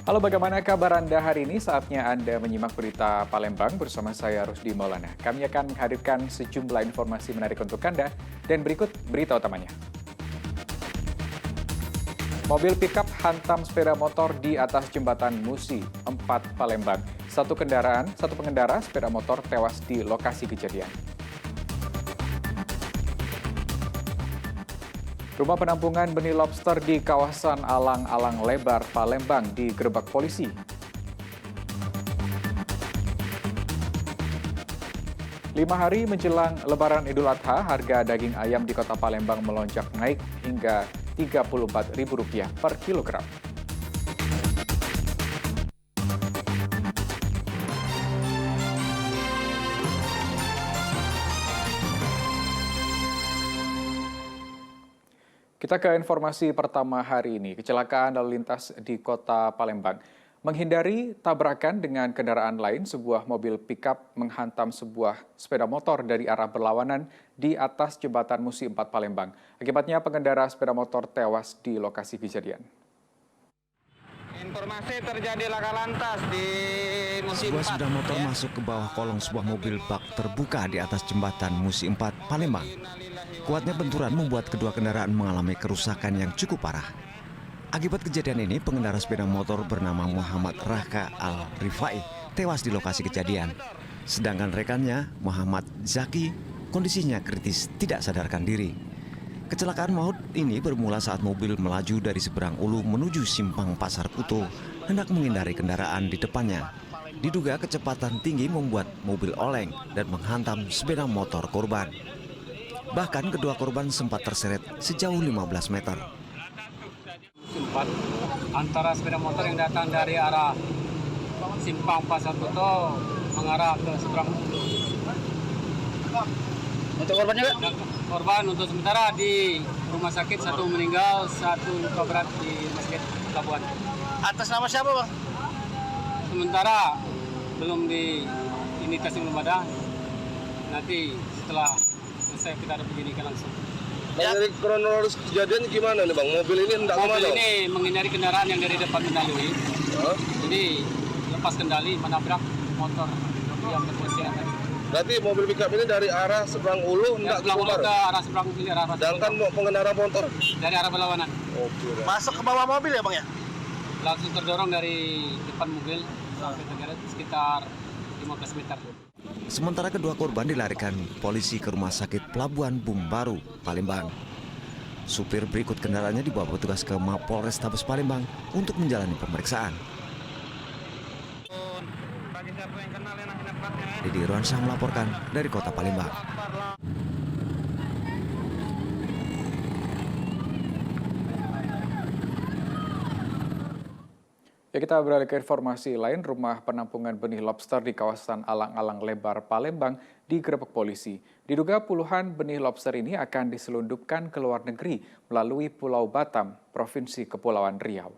Halo, bagaimana kabar Anda hari ini? Saatnya Anda menyimak berita Palembang bersama saya Rusdi Maulana. Kami akan menghadirkan sejumlah informasi menarik untuk Anda dan berikut berita utamanya. Mobil pickup hantam sepeda motor di atas jembatan Musi 4 Palembang. Satu pengendara sepeda motor tewas di lokasi kejadian. Rumah penampungan benih lobster di kawasan Alang-Alang Lebar, Palembang digerebek polisi. Lima hari menjelang Lebaran Idul Adha, harga daging ayam di kota Palembang melonjak naik hingga Rp34.000 per kilogram. Kita ke informasi pertama hari ini. Kecelakaan lalu lintas di kota Palembang. Menghindari tabrakan dengan kendaraan lain, sebuah mobil pickup menghantam sebuah sepeda motor dari arah berlawanan di atas jembatan Musi 4 Palembang. Akibatnya pengendara sepeda motor tewas di lokasi kejadian. Informasi terjadi laka lantas di Musi 4. Sebuah sepeda motor masuk ke bawah kolong sebuah mobil bak terbuka di atas jembatan Musi 4 Palembang. Kuatnya benturan membuat kedua kendaraan mengalami kerusakan yang cukup parah. Akibat kejadian ini, pengendara sepeda motor bernama Muhammad Raka Al-Rifai tewas di lokasi kejadian. Sedangkan rekannya, Muhammad Zaki, kondisinya kritis tidak sadarkan diri. Kecelakaan maut ini bermula saat mobil melaju dari seberang Ulu menuju simpang Pasar Kuto, hendak menghindari kendaraan di depannya. Diduga kecepatan tinggi membuat mobil oleng dan menghantam sepeda motor korban. Bahkan kedua korban sempat terseret sejauh 15 meter. Sempat antara sepeda motor yang datang dari arah simpang Pasar Kuto mengarah ke seberang. Untuk korbannya, Pak? Korban untuk sementara di rumah sakit, satu meninggal, satu luka berat di rumah sakit Pelabuhan. Atas nama siapa, Bang? Sementara belum identitas yang belum ada. Nanti setelah selesai kita ada penyidikan langsung. Ya. Dari kronologis kejadian gimana nih Bang? Mobil ini hendak kemana? Mobil ini menghindari kendaraan yang dari depan mendahului. Jadi lepas kendali menabrak motor yang berpolisian tadi. Berarti mobil pickup ini dari arah seberang Ulu hendak ke Sebelah Kubar. ke arah seberang kiri, arah Sedangkan pengendara motor dari arah berlawanan. oke. Masuk ke bawah mobil ya, Bang ya? Langsung terdorong dari depan mobil sampai tergeret sekitar 15 meter. Sementara kedua korban dilarikan polisi ke rumah sakit Pelabuhan Bumbaru, Palembang. Supir berikut kendaraannya dibawa petugas ke Mapolrestabes Palembang untuk menjalani pemeriksaan. Didi Irwansyah melaporkan dari kota Palembang. Ya, kita beralih ke informasi lain. Rumah penampungan benih lobster di kawasan Alang-Alang Lebar, Palembang digerebek polisi. Diduga puluhan benih lobster ini akan diselundupkan ke luar negeri melalui Pulau Batam, Provinsi Kepulauan Riau.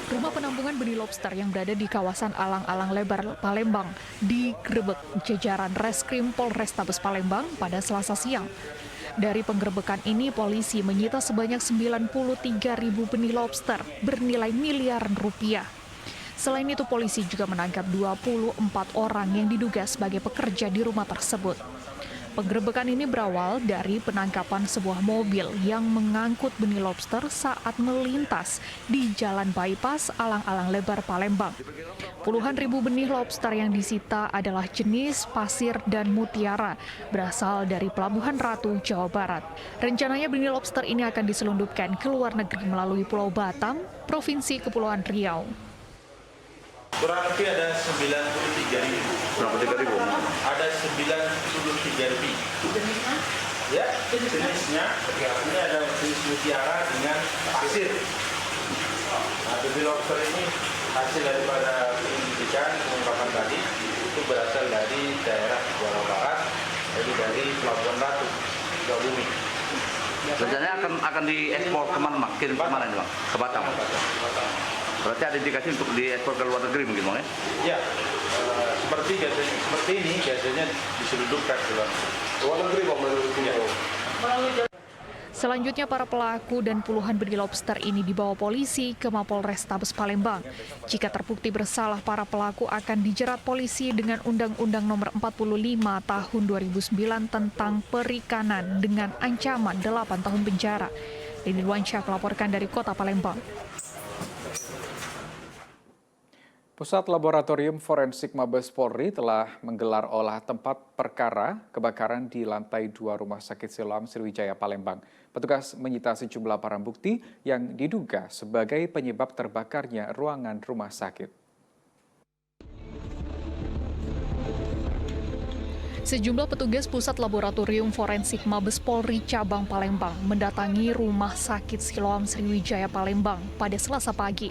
Rumah penampungan benih lobster yang berada di kawasan Alang-Alang Lebar, Palembang digerebek jajaran Reskrim Polrestabes Palembang pada Selasa siang. Dari penggerebekan ini, polisi menyita sebanyak 93.000 benih lobster bernilai miliaran rupiah. Selain itu, polisi juga menangkap 24 orang yang diduga sebagai pekerja di rumah tersebut. Penggerebekan ini berawal dari penangkapan sebuah mobil yang mengangkut benih lobster saat melintas di Jalan Bypass Alang-Alang Lebar, Palembang. Puluhan ribu benih lobster yang disita adalah jenis pasir dan mutiara, berasal dari Pelabuhan Ratu, Jawa Barat. Rencananya benih lobster ini akan diselundupkan ke luar negeri melalui Pulau Batam, Provinsi Kepulauan Riau. Kurang lebih ada 93.000. Berapa 3.000? Ada 93.000. Ya, jenisnya ini ada jenis mutiara dengan pasir. Nah, benih lobster ini hasil daripada penyelidikan pengungkapan tadi itu berasal dari daerah Jawa Barat, jadi dari Pelabuhan Ratu, Sukabumi. Rencananya akan diekspor kemana, Mak? Kirim kemana ini, Bang? Ke Batam. Berarti ada indikasi untuk diekspor ke luar negeri mungkin, Bang, ya? Ya, seperti ini biasanya diselundupkan ke luar negeri. Luar negeri Bang, menurut Selanjutnya para pelaku dan puluhan benih lobster ini dibawa polisi ke Mapolrestabes Palembang. Jika terbukti bersalah, para pelaku akan dijerat polisi dengan Undang-Undang Nomor 45 Tahun 2009 tentang perikanan dengan ancaman 8 tahun penjara. Deni Irwansyah melaporkan dari Kota Palembang. Pusat Laboratorium Forensik Mabes Polri telah menggelar olah tempat perkara kebakaran di lantai 2 Rumah Sakit Siloam Sriwijaya Palembang. Petugas menyita sejumlah barang bukti yang diduga sebagai penyebab terbakarnya ruangan rumah sakit. Sejumlah petugas Pusat Laboratorium Forensik Mabes Polri Cabang Palembang mendatangi Rumah Sakit Siloam Sriwijaya Palembang pada Selasa pagi.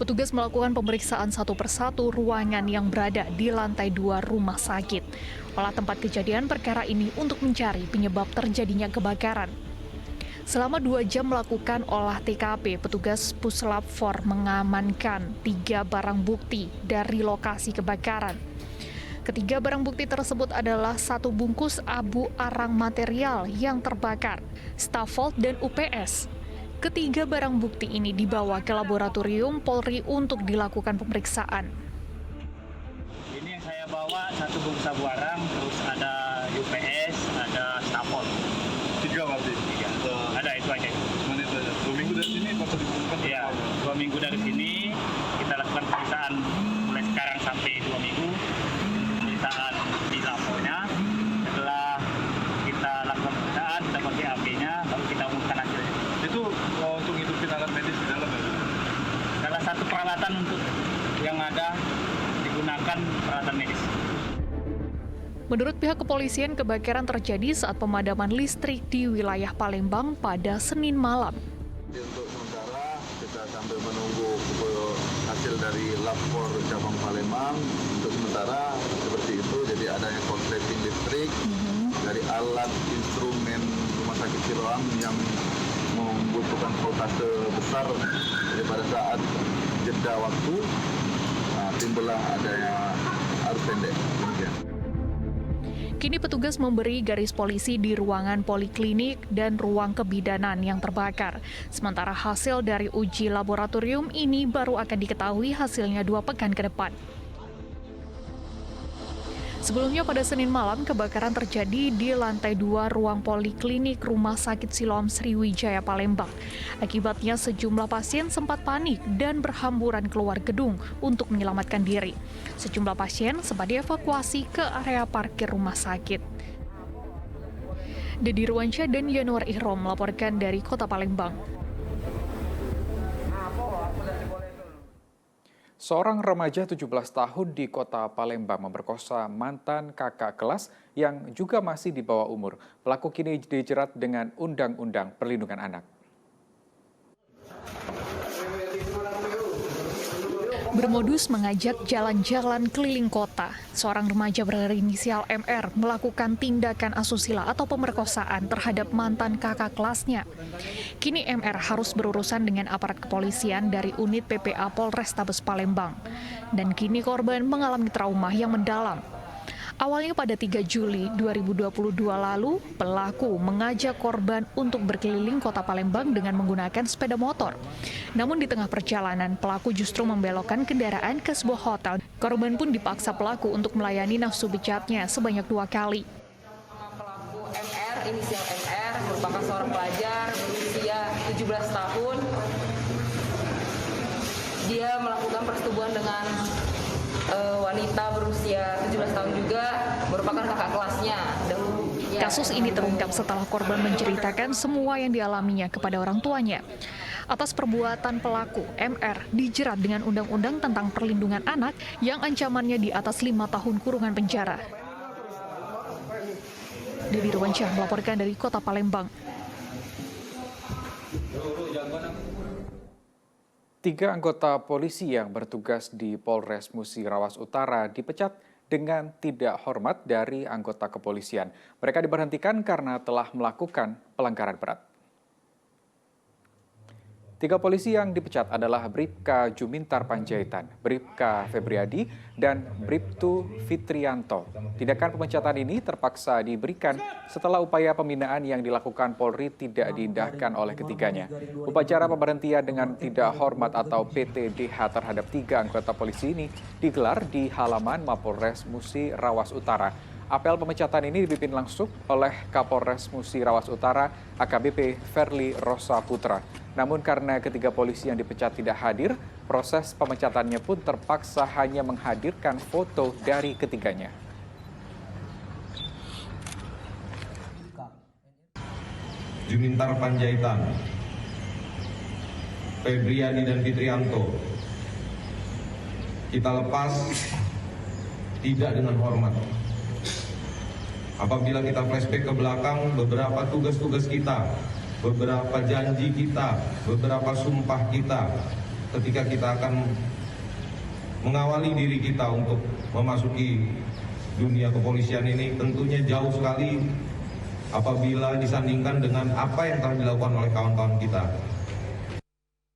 Petugas melakukan pemeriksaan satu persatu ruangan yang berada di lantai 2 rumah sakit. Olah tempat kejadian perkara ini untuk mencari penyebab terjadinya kebakaran. Selama 2 jam melakukan olah TKP, petugas Puslap 4 mengamankan 3 barang bukti dari lokasi kebakaran. Ketiga barang bukti tersebut adalah 1 bungkus abu arang material yang terbakar, Stavolt dan UPS. Ketiga barang bukti ini dibawa ke laboratorium Polri untuk dilakukan pemeriksaan. Ini yang saya bawa 1 bungkus abu arang, terus ada UPS, ada Stavolt. 3 berarti? 3. Ada itu aja. Mana itu aja? 2 minggu dari sini baru dibungkus? Iya, 2 minggu dari sini kita lakukan pemeriksaan mulai sekarang sampai 2 minggu. Pemeriksaan di labonya. Setelah kita lakukan pemeriksaan, kita pakai AP-nya, baru kita umumkan hasilnya. Itu untuk hidupin alat medis di dalam ya? Salah satu peralatan untuk yang ada digunakan peralatan medis. Menurut pihak kepolisian, kebakaran terjadi saat pemadaman listrik di wilayah Palembang pada Senin malam. Untuk sementara kita sambil menunggu hasil dari lapor cabang Palembang. Untuk sementara seperti itu, jadi adanya korsleting listrik dari alat instrumen Rumah Sakit Siloam yang membutuhkan voltase besar. Jadi pada saat jeda waktu, timbullah adanya arus pendek. Demikian. Kini petugas memberi garis polisi di ruangan poliklinik dan ruang kebidanan yang terbakar. Sementara hasil dari uji laboratorium ini baru akan diketahui hasilnya 2 pekan ke depan. Sebelumnya pada Senin malam, kebakaran terjadi di lantai 2 ruang poliklinik Rumah Sakit Siloam Sriwijaya Palembang. Akibatnya sejumlah pasien sempat panik dan berhamburan keluar gedung untuk menyelamatkan diri. Sejumlah pasien sempat dievakuasi ke area parkir rumah sakit. Deni Irwansyah dan Yanuar Ihrom melaporkan dari Kota Palembang. Seorang remaja 17 tahun di Kota Palembang memperkosa mantan kakak kelas yang juga masih di bawah umur. Pelaku kini dijerat dengan Undang-Undang Perlindungan Anak. Bermodus mengajak jalan-jalan keliling kota, seorang remaja berinisial MR melakukan tindakan asusila atau pemerkosaan terhadap mantan kakak kelasnya. Kini MR harus berurusan dengan aparat kepolisian dari unit PPA Polrestabes Palembang. Dan kini korban mengalami trauma yang mendalam. Awalnya pada 3 Juli 2022 lalu, pelaku mengajak korban untuk berkeliling kota Palembang dengan menggunakan sepeda motor. Namun di tengah perjalanan, pelaku justru membelokkan kendaraan ke sebuah hotel. Korban pun dipaksa pelaku untuk melayani nafsu bejatnya sebanyak 2 kali. Pelaku MR, inisial MR, merupakan seorang pelajar berusia 17 tahun. Dia melakukan persetubuhan dengan wanita berusia 17 tahun juga, merupakan kakak kelasnya. Kasus ini terungkap setelah korban menceritakan semua yang dialaminya kepada orang tuanya. Atas perbuatan pelaku, MR dijerat dengan Undang-Undang tentang Perlindungan Anak yang ancamannya di atas 5 tahun kurungan penjara. Deni Irwansyah melaporkan dari Kota Palembang. 3 anggota polisi yang bertugas di Polres Musirawas Utara dipecat dengan tidak hormat dari anggota kepolisian. Mereka diberhentikan karena telah melakukan pelanggaran berat. 3 polisi yang dipecat adalah Bribka Jumintar Panjaitan, Bribka Febriadi, dan Bribtu Fitrianto. Tindakan pemecatan ini terpaksa diberikan setelah upaya pembinaan yang dilakukan Polri tidak diindahkan oleh ketiganya. Upacara pemberhentian dengan tidak hormat atau PTDH terhadap 3 anggota polisi ini digelar di halaman Mapolres Musi Rawas Utara. Apel pemecatan ini dipimpin langsung oleh Kapolres Musi Rawas Utara, AKBP Verly Rosa Putra. Namun karena ketiga polisi yang dipecat tidak hadir, proses pemecatannya pun terpaksa hanya menghadirkan foto dari ketiganya. Jumintar Panjaitan, Febriadi dan Fitrianto, kita lepas tidak dengan hormat. Apabila kita flashback ke belakang, beberapa tugas-tugas kita, beberapa janji kita, beberapa sumpah kita, ketika kita akan mengawali diri kita untuk memasuki dunia kepolisian ini, tentunya jauh sekali apabila disandingkan dengan apa yang telah dilakukan oleh kawan-kawan kita.